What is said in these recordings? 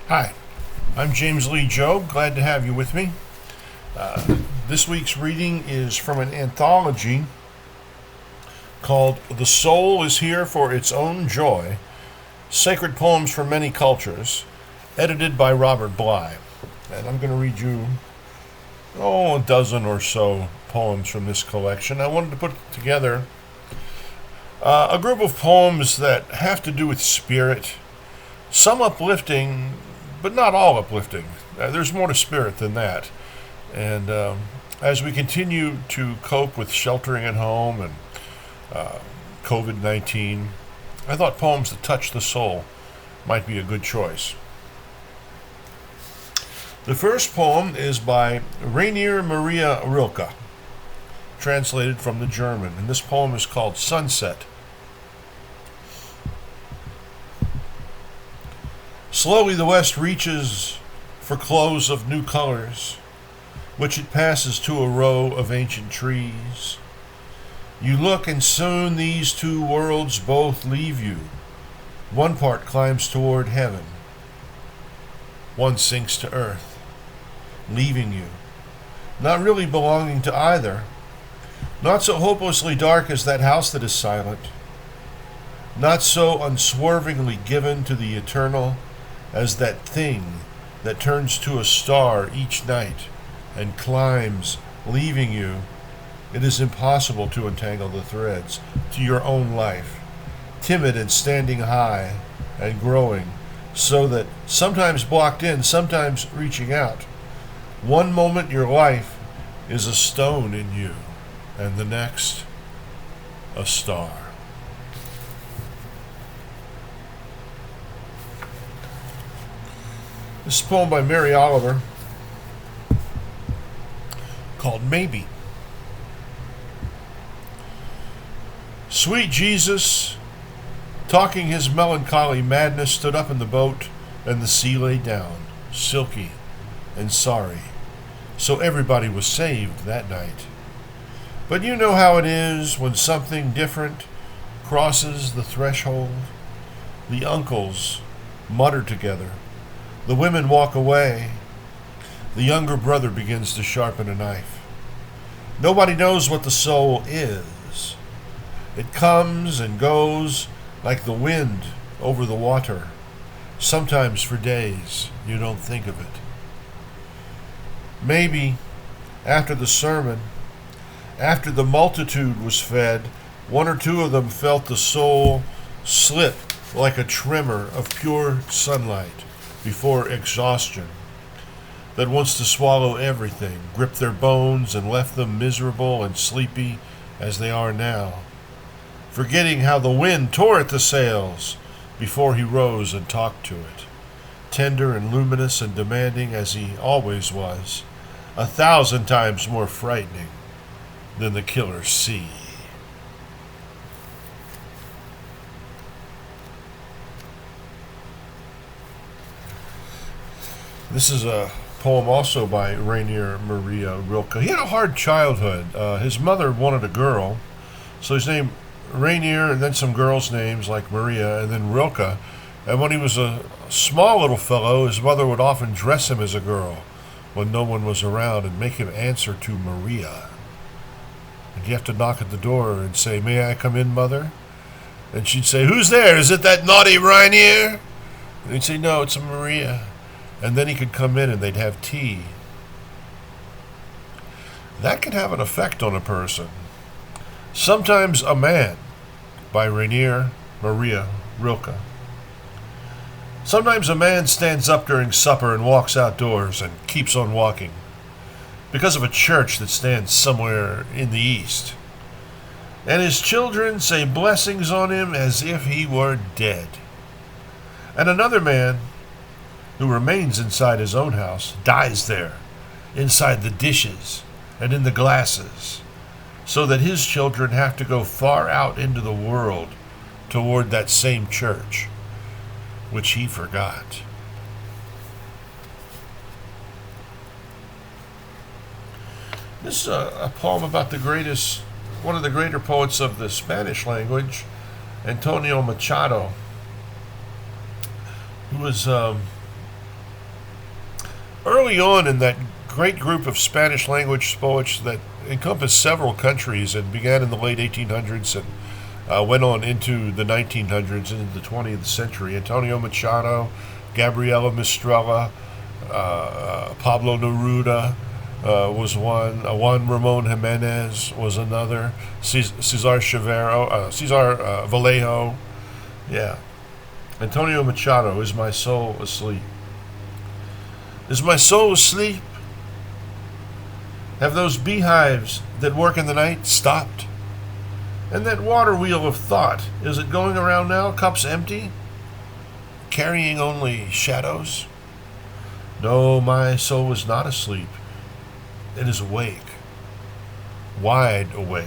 Hi, I'm James Lee Joe. Glad to have you with me. This week's reading is from an anthology called The Soul is Here for Its Own Joy, Sacred Poems from Many Cultures, edited by Robert Bly. And I'm going to read you, a dozen or so poems from this collection. I wanted to put together a group of poems that have to do with spirit, some uplifting, but not all uplifting. There's more to spirit than that. And as we continue to cope with sheltering at home and COVID-19, I thought poems that touch the soul might be a good choice. The first poem is by Rainer Maria Rilke, translated from the German, and this poem is called Sunset. Slowly the west reaches for clothes of new colors, which it passes to a row of ancient trees. You look, and soon these two worlds both leave you. One part climbs toward heaven, one sinks to earth, leaving you, not really belonging to either, not so hopelessly dark as that house that is silent, not so unswervingly given to the eternal as that thing that turns to a star each night and climbs, leaving you. It is impossible to entangle the threads to your own life, timid and standing high and growing, so that sometimes blocked in, sometimes reaching out. One moment your life is a stone in you, and the next a star. This is a poem by Mary Oliver called Maybe. Sweet Jesus, talking his melancholy madness, stood up in the boat, and the sea lay down, silky and sorry. So everybody was saved that night. But you know how it is when something different crosses the threshold. The uncles mutter together. The women walk away. The younger brother begins to sharpen a knife. Nobody knows what the soul is. It comes and goes like the wind over the water. Sometimes for days you don't think of it. Maybe after the sermon, after the multitude was fed, one or two of them felt the soul slip like a tremor of pure sunlight before exhaustion that wants to swallow everything, gripped their bones and left them miserable and sleepy as they are now, forgetting how the wind tore at the sails before he rose and talked to it, tender and luminous and demanding as he always was, 1,000 times more frightening than the killer sea. This is a poem also by Rainer Maria Rilke. He had a hard childhood. His mother wanted a girl, so he's named Rainier and then some girls' names like Maria and then Rilke. And when he was a small little fellow, his mother would often dress him as a girl when no one was around and make him answer to Maria. And you have to knock at the door and say, "May I come in, Mother?" And she'd say, "Who's there? Is it that naughty Rainier?" And he'd say, "No, it's a Maria." And then he could come in and they'd have tea. That can have an effect on a person. Sometimes a man, by Rainer Maria Rilke. Sometimes a man stands up during supper and walks outdoors and keeps on walking because of a church that stands somewhere in the east. And his children say blessings on him as if he were dead. And another man who remains inside his own house dies there, inside the dishes and in the glasses, so that his children have to go far out into the world toward that same church, which he forgot. This is a poem about one of the greater poets of the Spanish language, Antonio Machado, who was Early on in that great group of Spanish language poets that encompassed several countries and began in the late 1800s and went on into the 1900s and into the 20th century, Antonio Machado, Gabriela Mistral, Pablo Neruda was one. Juan Ramon Jimenez was another. Cesar Vallejo. Yeah. Antonio Machado, Is My Soul Asleep? Is my soul asleep? Have those beehives that work in the night stopped? And that water wheel of thought, is it going around now, cups empty, carrying only shadows? No, my soul is not asleep. It is awake, wide awake.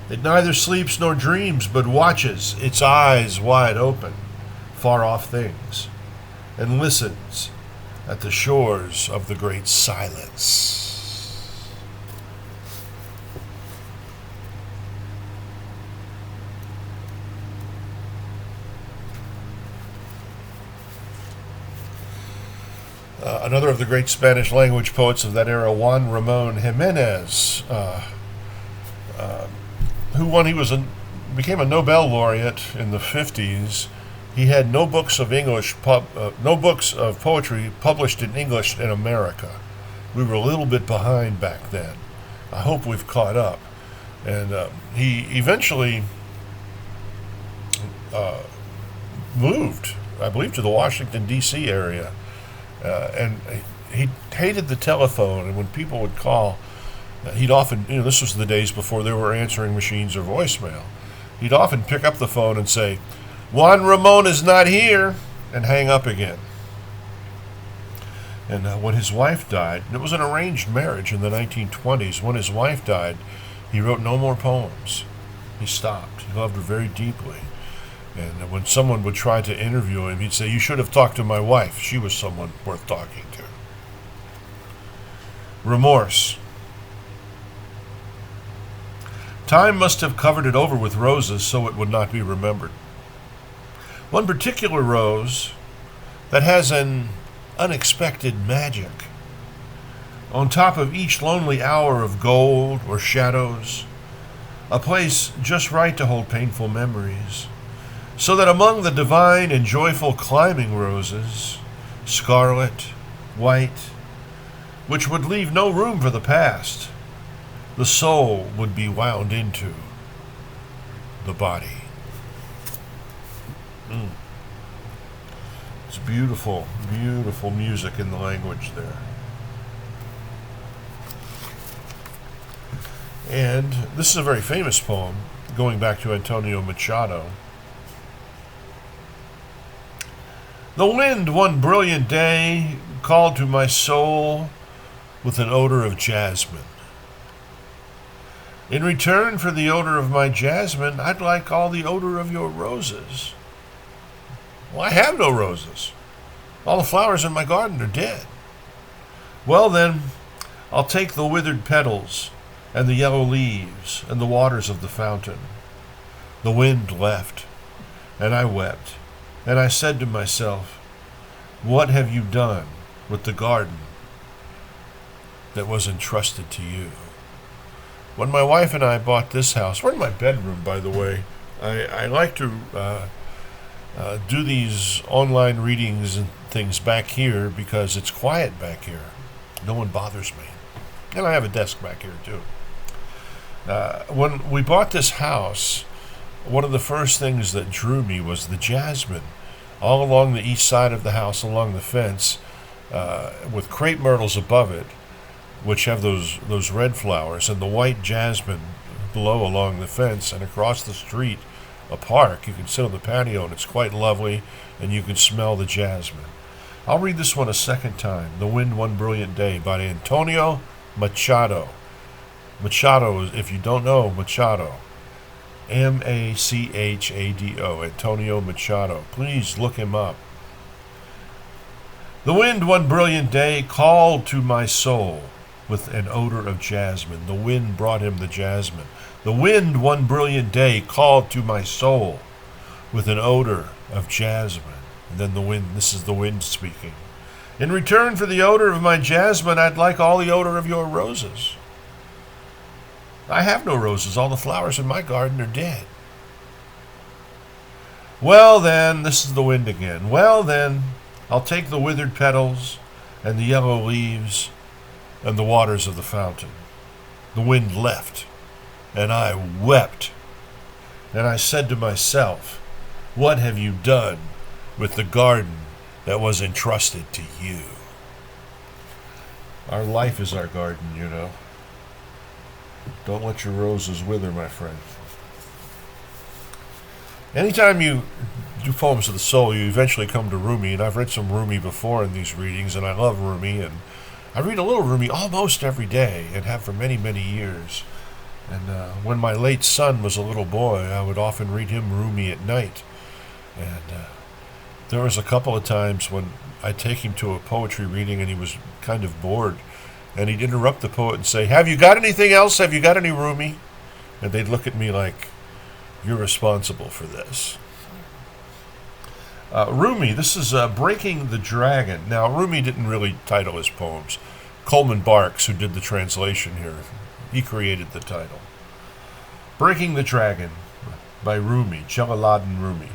It neither sleeps nor dreams, but watches, its eyes wide open, far off things, and listens at the shores of the great silence. Another of the great Spanish language poets of that era, Juan Ramon Jimenez, became a Nobel laureate in the 50s. He had no books of poetry published in English in America. We were a little bit behind back then. I hope we've caught up. And he eventually moved, I believe, to the Washington, D.C. area. And he hated the telephone, and when people would call, he'd often, this was the days before there were answering machines or voicemail, he'd often pick up the phone and say, "Juan Ramon is not here," and hang up again. And when his wife died, and it was an arranged marriage in the 1920s, when his wife died, he wrote no more poems. He stopped. He loved her very deeply. And when someone would try to interview him, he'd say, "You should have talked to my wife. She was someone worth talking to." Remorse. Time must have covered it over with roses so it would not be remembered. One particular rose that has an unexpected magic. On top of each lonely hour of gold or shadows, a place just right to hold painful memories. So that among the divine and joyful climbing roses, scarlet, white, which would leave no room for the past, the soul would be wound into the body. It's beautiful, beautiful music in the language there. And this is a very famous poem, going back to Antonio Machado. The wind one brilliant day called to my soul with an odor of jasmine. In return for the odor of my jasmine, I'd like all the odor of your roses. Well, I have no roses. All the flowers in my garden are dead. Well, then, I'll take the withered petals and the yellow leaves and the waters of the fountain. The wind left, and I wept. And I said to myself, what have you done with the garden that was entrusted to you? When my wife and I bought this house, we're in my bedroom, by the way. I like to do these online readings and things back here because it's quiet back here. No one bothers me. And I have a desk back here, too. When we bought this house, one of the first things that drew me was the jasmine. All along the east side of the house, along the fence, with crepe myrtles above it, which have those red flowers, and the white jasmine below along the fence, and across the street, a park. You can sit on the patio, and it's quite lovely, and you can smell the jasmine. I'll read this one a second time. The Wind One Brilliant Day by Antonio Machado. Machado, if you don't know Machado, Machado, Antonio Machado. Please look him up. The wind one brilliant day called to my soul with an odor of jasmine. The wind brought him the jasmine. The wind one brilliant day called to my soul with an odor of jasmine. And then the wind, this is the wind speaking. In return for the odor of my jasmine, I'd like all the odor of your roses. I have no roses. All the flowers in my garden are dead. Well then, this is the wind again. Well then, I'll take the withered petals and the yellow leaves and the waters of the fountain. The wind left, and I wept. And I said to myself, what have you done with the garden that was entrusted to you? Our life is our garden, you know. Don't let your roses wither, my friend. Anytime you do poems of the soul, you eventually come to Rumi, and I've read some Rumi before in these readings, and I love Rumi, and I read a little Rumi almost every day, and have for many, many years. And when my late son was a little boy, I would often read him Rumi at night. And there was a couple of times when I'd take him to a poetry reading and he was kind of bored. And he'd interrupt the poet and say, have you got anything else? Have you got any Rumi? And they'd look at me like, you're responsible for this. Rumi, this is Breaking the Dragon. Now, Rumi didn't really title his poems. Coleman Barks, who did the translation here, he created the title. Breaking the Dragon by Rumi, Jalaluddin Rumi.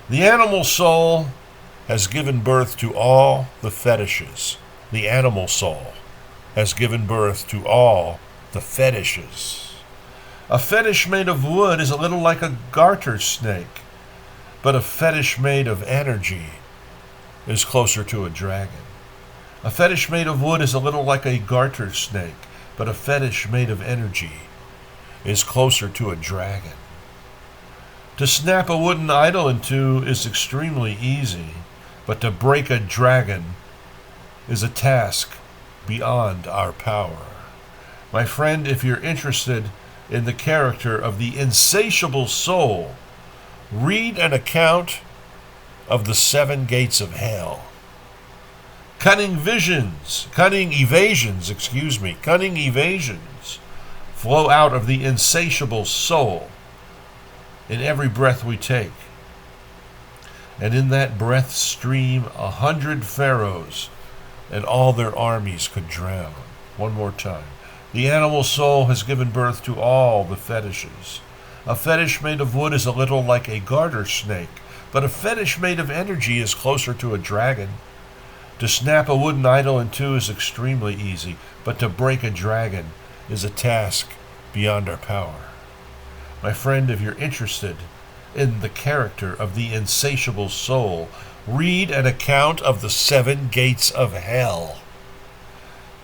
The animal soul has given birth to all the fetishes. The animal soul has given birth to all the fetishes. A fetish made of wood is a little like a garter snake, but a fetish made of energy is closer to a dragon. A fetish made of wood is a little like a garter snake, but a fetish made of energy is closer to a dragon. To snap a wooden idol in two is extremely easy, but to break a dragon is a task beyond our power. My friend, if you're interested in the character of the insatiable soul, read an account of the 7 gates of hell. Cunning evasions flow out of the insatiable soul in every breath we take. And in that breath stream 100 pharaohs and all their armies could drown. One more time. The animal soul has given birth to all the fetishes. A fetish made of wood is a little like a garter snake, but a fetish made of energy is closer to a dragon. To snap a wooden idol in two is extremely easy, but to break a dragon is a task beyond our power. My friend, if you're interested in the character of the insatiable soul, read an account of the 7 gates of hell.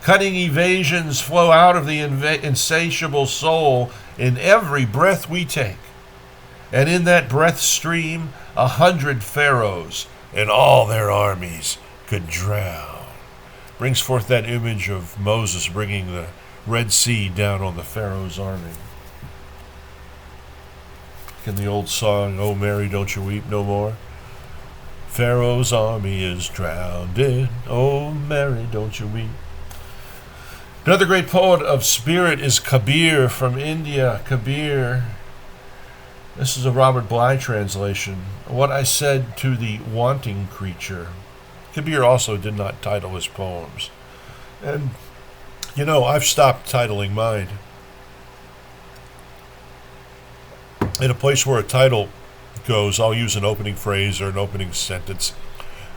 Cunning evasions flow out of the insatiable soul in every breath we take. And in that breath stream, 100 pharaohs and all their armies could drown. Brings forth that image of Moses bringing the Red Sea down on the Pharaoh's army. In the old song, "Oh Mary, don't you weep no more." Pharaoh's army is drowned. Oh Mary, don't you weep. Another great poet of spirit is Kabir from India. Kabir. This is a Robert Bly translation. What I said to the wanting creature. Kabir also did not title his poems. And, you know, I've stopped titling mine. In a place where a title goes, I'll use an opening phrase or an opening sentence.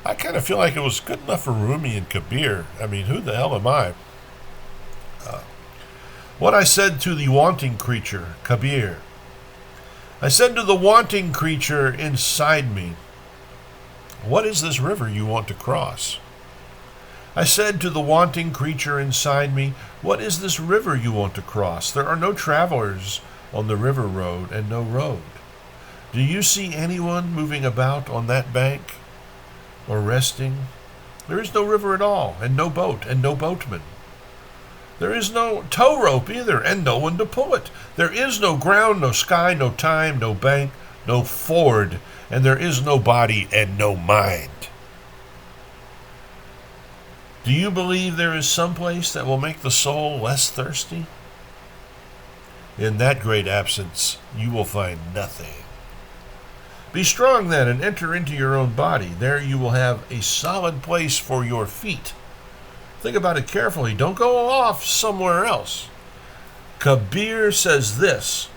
I kind of feel like it was good enough for Rumi and Kabir. I mean, who the hell am I? What I said to the wanting creature, Kabir. I said to the wanting creature inside me, what is this river you want to cross? I said to the wanting creature inside me, what is this river you want to cross? There are no travelers on the river road and no road. Do you see anyone moving about on that bank or resting? There is no river at all, and no boat, and no boatman. There is no tow rope either, and no one to pull it. There is no ground, no sky, no time, no bank, no ford, and there is no body and no mind. Do you believe there is some place that will make the soul less thirsty? In that great absence, you will find nothing. Be strong then, and enter into your own body. There you will have a solid place for your feet. Think about it carefully. Don't go off somewhere else. Kabir says this: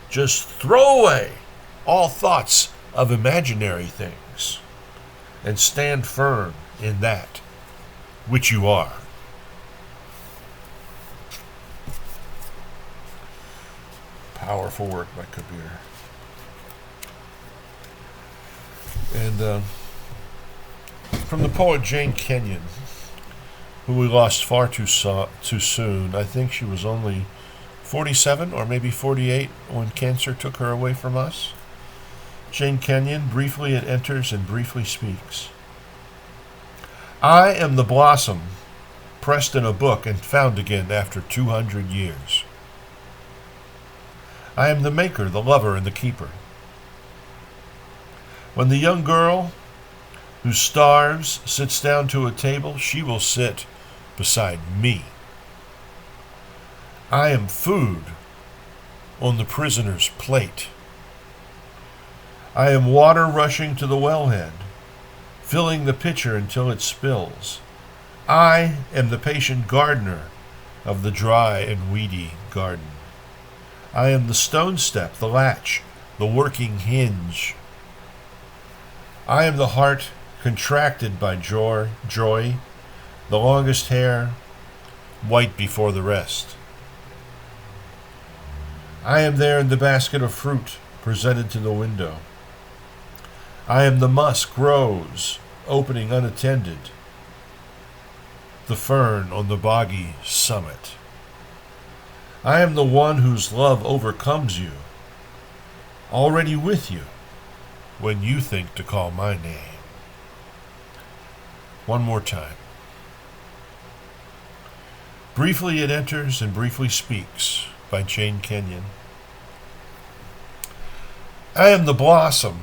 just throw away all thoughts of imaginary things and stand firm in that which you are. Powerful work by Kabir. And from the poet Jane Kenyon, who we lost far too soon. I think she was only 47 or maybe 48 when cancer took her away from us. Jane Kenyon, briefly it enters and briefly speaks. I am the blossom, pressed in a book and found again after 200 years. I am the maker, the lover, and the keeper. When the young girl who starves sits down to a table, she will sit beside me. I am food on the prisoner's plate. I am water rushing to the wellhead, filling the pitcher until it spills. I am the patient gardener of the dry and weedy garden. I am the stone step, the latch, the working hinge. I am the heart contracted by joy, the longest hair, white before the rest. I am there in the basket of fruit presented to the window. I am the musk rose, opening unattended, the fern on the boggy summit. I am the one whose love overcomes you, already with you, when you think to call my name. One more time. Briefly it enters and briefly speaks, by Jane Kenyon. I am the blossom,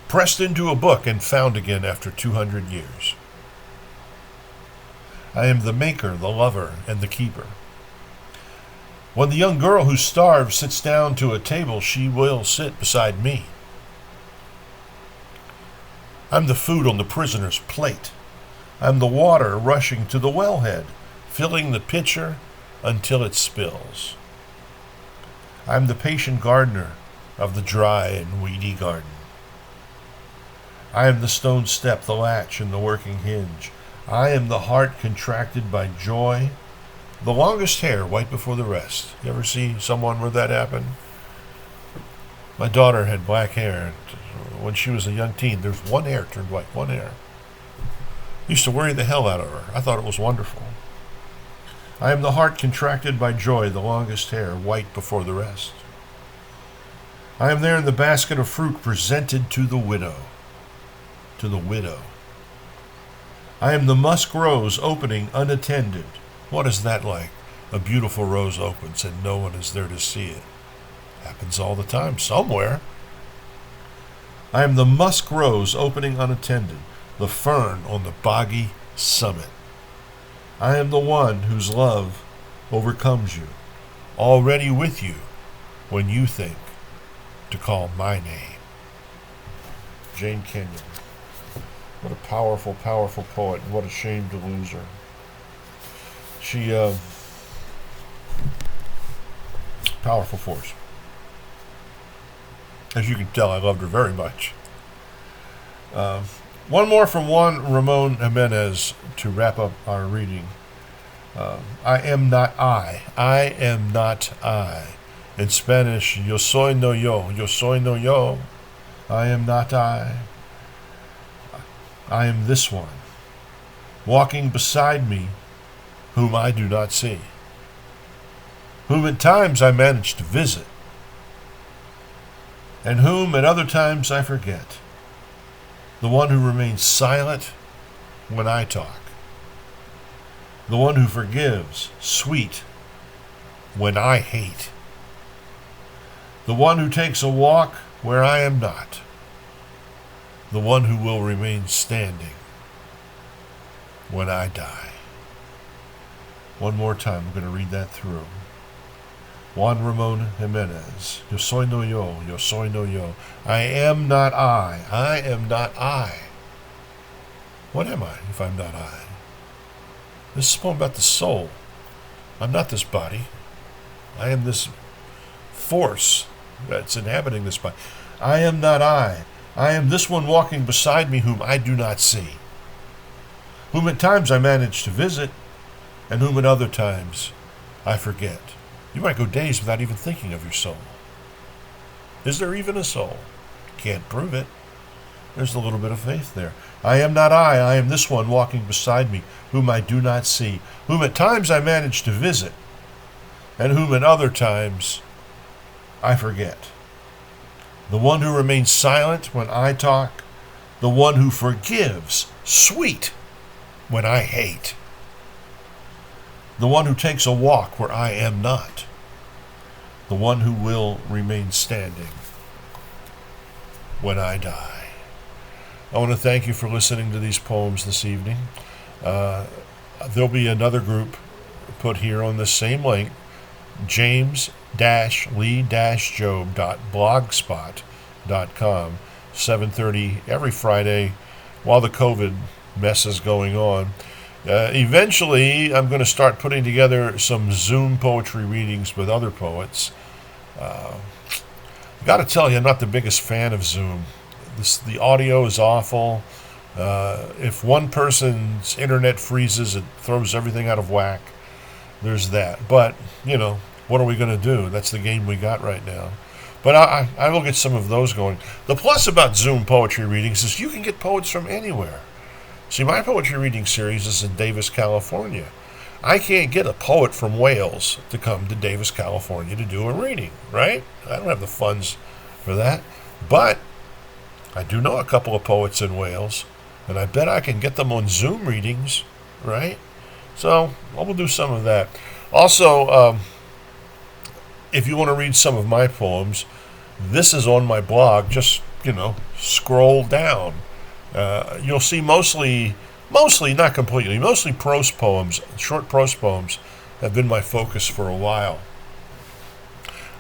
pressed into a book and found again after 200 years. I am the maker, the lover, and the keeper. When the young girl who starves sits down to a table, she will sit beside me. I'm the food on the prisoner's plate. I'm the water rushing to the wellhead, filling the pitcher until it spills. I'm the patient gardener of the dry and weedy garden. I am the stone step, the latch, and the working hinge. I am the heart contracted by joy, the longest hair white before the rest. You ever see someone where that happened? My daughter had black hair. When she was a young teen, there's one hair turned white, one hair. Used to worry the hell out of her. I thought it was wonderful. I am the heart contracted by joy, the longest hair white before the rest. I am there in the basket of fruit presented to the widow. To the widow. I am the musk rose opening unattended. What is that like? A beautiful rose opens and no one is there to see it. Happens all the time, somewhere. I am the musk rose opening unattended, the fern on the boggy summit. I am the one whose love overcomes you, already with you when you think to call my name. Jane Kenyon. What a powerful, powerful poet, and what a shame to lose her. She, powerful force. As you can tell, I loved her very much. One more from Ramon Jimenez to wrap up our reading. I am not I. I am not I. In Spanish, yo soy no yo. Yo soy no yo. I am not I. I am this one, walking beside me, whom I do not see, whom at times I manage to visit, and whom at other times I forget, the one who remains silent when I talk, the one who forgives, sweet, when I hate, the one who takes a walk where I am not, the one who will remain standing when I die. One more time, I'm going to read that through. Juan Ramon Jimenez. Yo soy no yo. Yo soy no yo. I am not I. I am not I. What am I if I'm not I? This is a poem about the soul. I'm not this body. I am this force that's inhabiting this body. I am not I. I am this one walking beside me whom I do not see, whom at times I manage to visit, and whom at other times I forget. You might go days without even thinking of your soul. Is there even a soul? Can't prove it. There's a little bit of faith there. I am not I am this one walking beside me, whom I do not see, whom at times I manage to visit, and whom at other times I forget. The one who remains silent when I talk, the one who forgives, sweet, when I hate. The one who takes a walk where I am not, the one who will remain standing when I die. I want to thank you for listening to these poems this evening. There'll be another group put here on the same link, james-lee-job.blogspot.com, 7:30 every Friday while the COVID mess is going on. Eventually, I'm going to start putting together some Zoom poetry readings with other poets. Got to tell you, I'm not the biggest fan of Zoom. The audio is awful. If one person's internet freezes, it throws everything out of whack. There's that. But, what are we going to do? That's the game we got right now. But I will get some of those going. The plus about Zoom poetry readings is you can get poets from anywhere. See, my poetry reading series is in Davis, California. I can't get a poet from Wales to come to Davis, California to do a reading, right? I don't have the funds for that. But I do know a couple of poets in Wales, and I bet I can get them on Zoom readings, right? So I will do some of that. Also, if you want to read some of my poems, this is on my blog. Just, scroll down. You'll see mostly, not completely, mostly prose poems, short prose poems have been my focus for a while.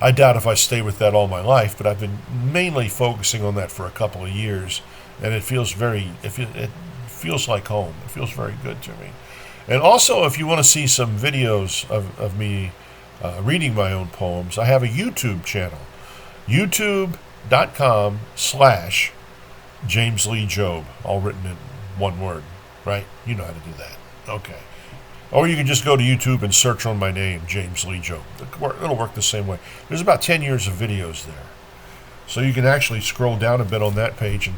I doubt if I stay with that all my life, but I've been mainly focusing on that for a couple of years, and it feels it feels like home. It feels very good to me. And also, if you want to see some videos of me reading my own poems, I have a YouTube channel, youtube.com/James Lee Job, all written in one word, right? You know how to do that. Okay. Or you can just go to YouTube and search on my name, James Lee Job. It'll work the same way. There's about 10 years of videos there. So you can actually scroll down a bit on that page and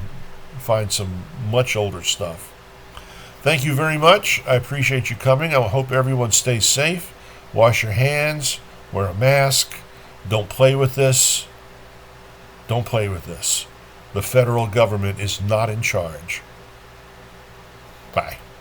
find some much older stuff. Thank you very much. I appreciate you coming. I hope everyone stays safe. Wash your hands. Wear a mask. Don't play with this. Don't play with this. The federal government is not in charge. Bye.